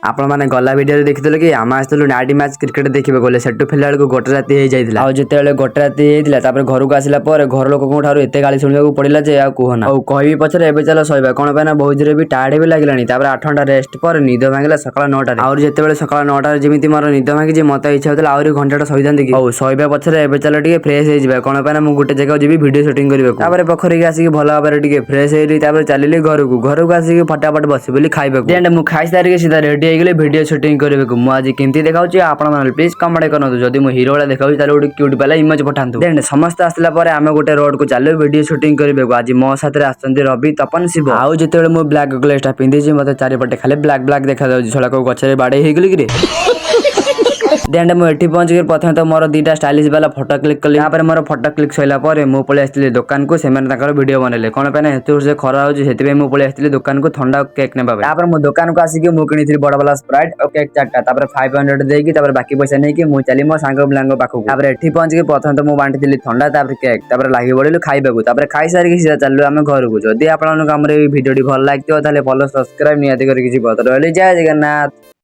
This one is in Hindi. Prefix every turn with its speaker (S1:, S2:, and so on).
S1: आपण मैंने गला भिडियो देखी कि आम आसलु नाइट मैच क्रिकेट देखा गले से फेरला बेलू गोटे राति हो जाता और जिते गोटे राति होता घर को आसला घर लोक एत गाली शुणा पड़ा जे कहना और कह पचर ए चल शोबा कौन पे बहुत भी टाइड भी लगे 8 घंटा रेस्ट पर निद भांगे सका 9टा और जिते सका 9टा जमी मोर निद भांगी मत इच्छा होता आहरी घंटा शोता कि और शोबा पचर ए चल टे फ्रेश हो कौन पे मुझे गोटे जगह जी भिडियो सुटिंग करने पोखरी आसिक भल भाव में फ्रेश हो चलिए घर को आसिक फटाफट बस बोली खाइबा मुझे खाई सारिक सीधा रेडी हो भिडियो शूटिंग करने को मुझे केमती देखा आप प्लीज कमेंट करूँ जदि मुझे हिरो वाला देखा गोटे क्यूट वाला इमेज पठातु देन समस्त आसला आम गोटे रोड को चलो वीडियो शूटिंग करने को आज मो साथ आसुँच रवि तपन शिव आउ जिते मुझे ब्लैक ग्लेस पिंधि मतलब चारिपटे खाली ब्लैक ब्लैक देखा छड़ा को गचरे बाड़े होगली कि देन मुझे पहुंच गई प्रथम तो मोर 2टा स्टाइलिश वाला फोटो क्लिक कली मोर फोटो क्लिक सैला मुझे पलि आसती दुकान को से वीडियो बनइले कौन पे से खरा होती मुझे पलि आसती दुकान को ठंडा केक ने मो दुकान को आसिक मुझे किनी बड़ वाला स्प्राइट और केक 4टा 500 देकी बाकी पैसा नहीं मुझे चली मो सांग पिला पाखक एठी पहुंच गई प्रथम तो मुझे बांटी ठंडा केक लगे पड़े खाइबा खाई सारिक सीधा चलू आम घर को जदि आपको भिडियो भल लगे फॉलो सब्सक्राइब निहाती करके जय जगन्नाथ।